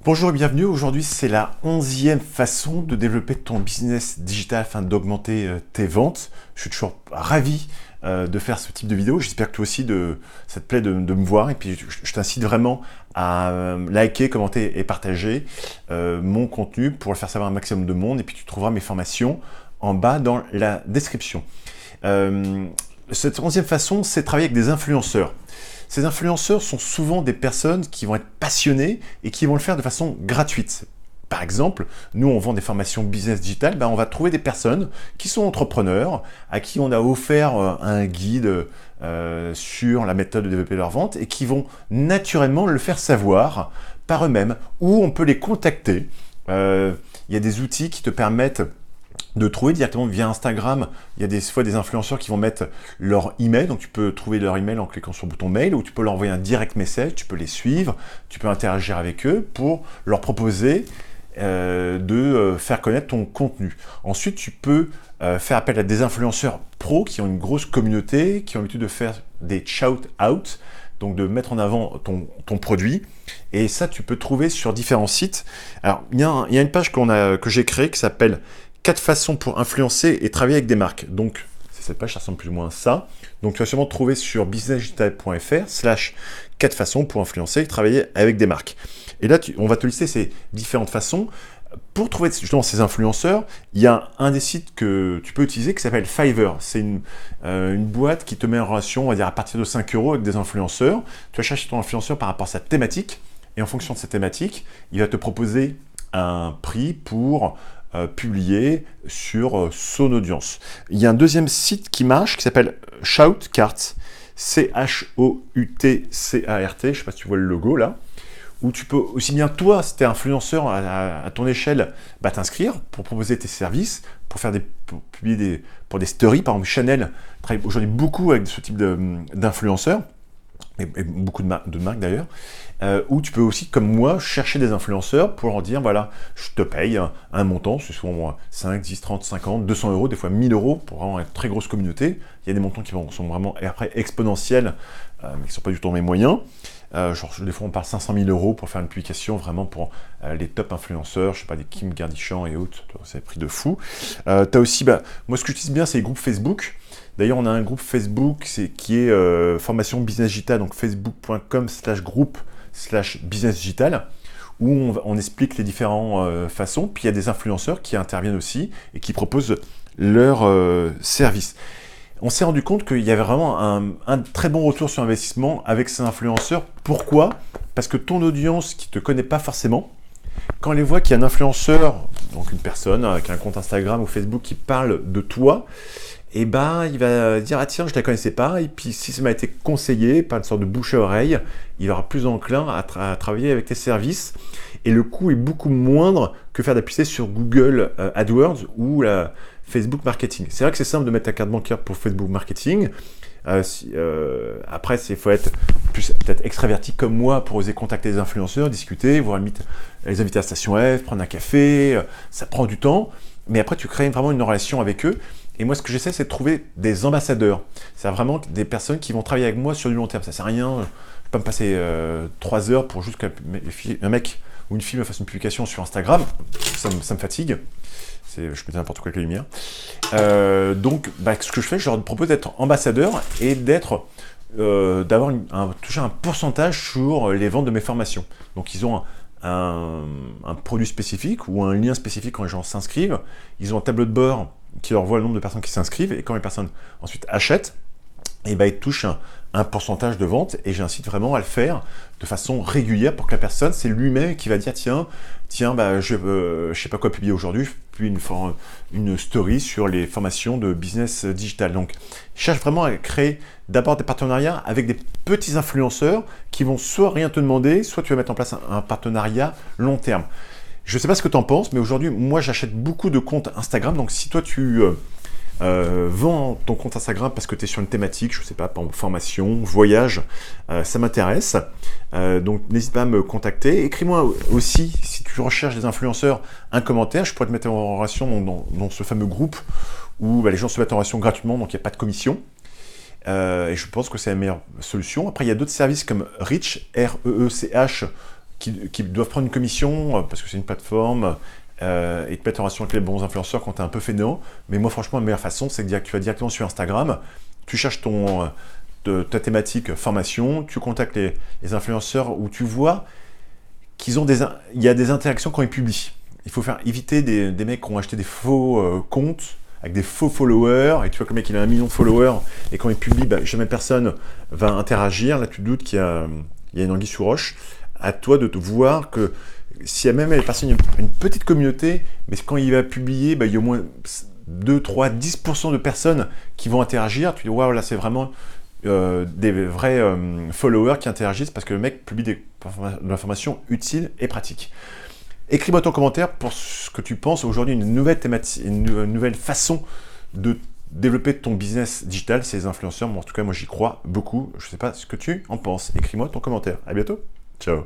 Bonjour et bienvenue. Aujourd'hui, c'est la 11e façon de développer ton business digital afin d'augmenter tes ventes. Je suis toujours ravi de faire ce type de vidéo. J'espère que toi aussi, ça te plaît de me voir. Et puis, je t'incite vraiment à liker, commenter et partager mon contenu pour le faire savoir à un maximum de monde. Et puis, tu trouveras mes formations en bas dans la description. Cette 11e façon, c'est de travailler avec des influenceurs. Ces influenceurs sont souvent des personnes qui vont être passionnées et qui vont le faire de façon gratuite. Par exemple, nous on vend des formations business digital, on va trouver des personnes qui sont entrepreneurs, à qui on a offert un guide sur la méthode de développer leur vente et qui vont naturellement le faire savoir par eux-mêmes, ou on peut les contacter. Il y a des outils qui te permettent de trouver directement via Instagram. Il y a des fois des influenceurs qui vont mettre leur email, donc tu peux trouver leur email en cliquant sur le bouton mail, ou tu peux leur envoyer un direct message, tu peux les suivre, tu peux interagir avec eux pour leur proposer de faire connaître ton contenu. Ensuite, tu peux faire appel à des influenceurs pros qui ont une grosse communauté, qui ont l'habitude de faire des shout-out, donc de mettre en avant ton produit. Et ça, tu peux trouver sur différents sites. Alors, il y a une page que j'ai créée qui s'appelle 4 façons pour influencer et travailler avec des marques. Donc, c'est cette page, ça ressemble plus ou moins à ça. Donc, tu vas sûrement trouver sur businessdigital.fr/4 façons pour influencer et travailler avec des marques. Et là, on va te lister ces différentes façons. Pour trouver justement ces influenceurs, il y a un des sites que tu peux utiliser qui s'appelle Fiverr. C'est une boîte qui te met en relation, on va dire, à partir de 5 € avec des influenceurs. Tu vas chercher ton influenceur par rapport à sa thématique. Et en fonction de cette thématique, il va te proposer un prix pour publié sur son audience. Il y a un deuxième site qui marche qui s'appelle Shoutcart, Choutcart, je ne sais pas si tu vois le logo là, où tu peux aussi bien toi, si tu es influenceur à ton échelle, t'inscrire pour proposer tes services, pour publier pour des stories. Par exemple, Chanel travaille aujourd'hui beaucoup avec ce type d'influenceurs, et beaucoup de marques d'ailleurs, où tu peux aussi, comme moi, chercher des influenceurs pour leur dire, voilà, je te paye un montant, c'est souvent 5, 10, 30, 50, 200 €, des fois 1000 € pour vraiment une très grosse communauté. Il y a des montants qui sont vraiment après exponentiels, mais qui ne sont pas du tout dans mes moyens. Des fois, on parle 500 000 € pour faire une publication vraiment pour les top influenceurs, je sais pas, des Kim Kardashian et autres, c'est prix de fou. Tu as aussi, moi, ce que j'utilise bien, c'est les groupes Facebook. D'ailleurs, on a un groupe Facebook qui est formation business digital, donc facebook.com/groupe/business digital, où on explique les différentes façons. Puis il y a des influenceurs qui interviennent aussi et qui proposent leurs services. On s'est rendu compte qu'il y avait vraiment un très bon retour sur investissement avec ces influenceurs. Pourquoi? Parce que ton audience qui ne te connaît pas forcément, quand elle voit qu'il y a un influenceur, donc une personne qui a un compte Instagram ou Facebook qui parle de toi, il va dire, ah tiens, je ne la connaissais pas, et puis si ça m'a été conseillé par une sorte de bouche à oreille, il aura plus enclin à travailler avec tes services, et le coût est beaucoup moindre que faire de la publicité sur Google AdWords ou la Facebook Marketing. C'est vrai que c'est simple de mettre ta carte bancaire pour Facebook Marketing. Après, il faut être plus peut-être extraverti comme moi pour oser contacter les influenceurs, discuter, voire limite les inviter à la station F, prendre un café, ça prend du temps, mais après tu crées vraiment une relation avec eux. Et moi, ce que j'essaie, c'est de trouver des ambassadeurs. C'est vraiment des personnes qui vont travailler avec moi sur du long terme. Ça ne sert à rien, je ne vais pas me passer 3 heures pour juste qu'un mec ou une fille me fasse une publication sur Instagram. Ça me fatigue. Je peux dire n'importe quoi avec les lumières. Donc, ce que je fais, je leur propose d'être ambassadeur et d'avoir toucher un pourcentage sur les ventes de mes formations. Donc, ils ont un produit spécifique ou un lien spécifique quand les gens s'inscrivent. Ils ont un tableau de bord qui leur voit le nombre de personnes qui s'inscrivent, et quand les personnes ensuite achètent, ils touchent un pourcentage de vente, et j'incite vraiment à le faire de façon régulière pour que la personne, c'est lui-même qui va dire tiens, je sais pas quoi publier aujourd'hui, puis une story sur les formations de business digital. Donc, je cherche vraiment à créer d'abord des partenariats avec des petits influenceurs qui vont soit rien te demander, soit tu vas mettre en place un partenariat long terme. Je ne sais pas ce que tu en penses, mais aujourd'hui, moi, j'achète beaucoup de comptes Instagram. Donc, si toi, tu vends ton compte Instagram parce que tu es sur une thématique, je ne sais pas, par exemple, formation, voyage, ça m'intéresse. Donc, n'hésite pas à me contacter. Écris-moi aussi, si tu recherches des influenceurs, un commentaire. Je pourrais te mettre en relation dans ce fameux groupe où les gens se mettent en relation gratuitement, donc il n'y a pas de commission. Et je pense que c'est la meilleure solution. Après, il y a d'autres services comme Reach, R-E-E-C-H, qui doivent prendre une commission parce que c'est une plateforme et te mettre en relation avec les bons influenceurs quand tu es un peu fainéant. Mais moi, franchement, la meilleure façon, c'est que tu vas directement sur Instagram, tu cherches ta thématique formation, tu contactes les influenceurs où tu vois il y a des interactions quand ils publient. Il faut éviter des mecs qui ont acheté des faux comptes avec des faux followers, et tu vois que le mec il a 1 million de followers, et quand il publie, jamais personne va interagir. Là tu te doutes qu'il y a une anguille sous roche. À toi de te voir que s'il y a même les personnes, une petite communauté, mais quand il va publier, il y a au moins 2, 3, 10% de personnes qui vont interagir. Tu dis waouh, là c'est vraiment des vrais followers qui interagissent parce que le mec publie de l'information utile et pratique. Écris-moi ton commentaire pour ce que tu penses aujourd'hui, une nouvelle thématique, une nouvelle façon de développer ton business digital, ces influenceurs. En tout cas, moi j'y crois beaucoup. Je ne sais pas ce que tu en penses. Écris-moi ton commentaire. À bientôt. Ciao.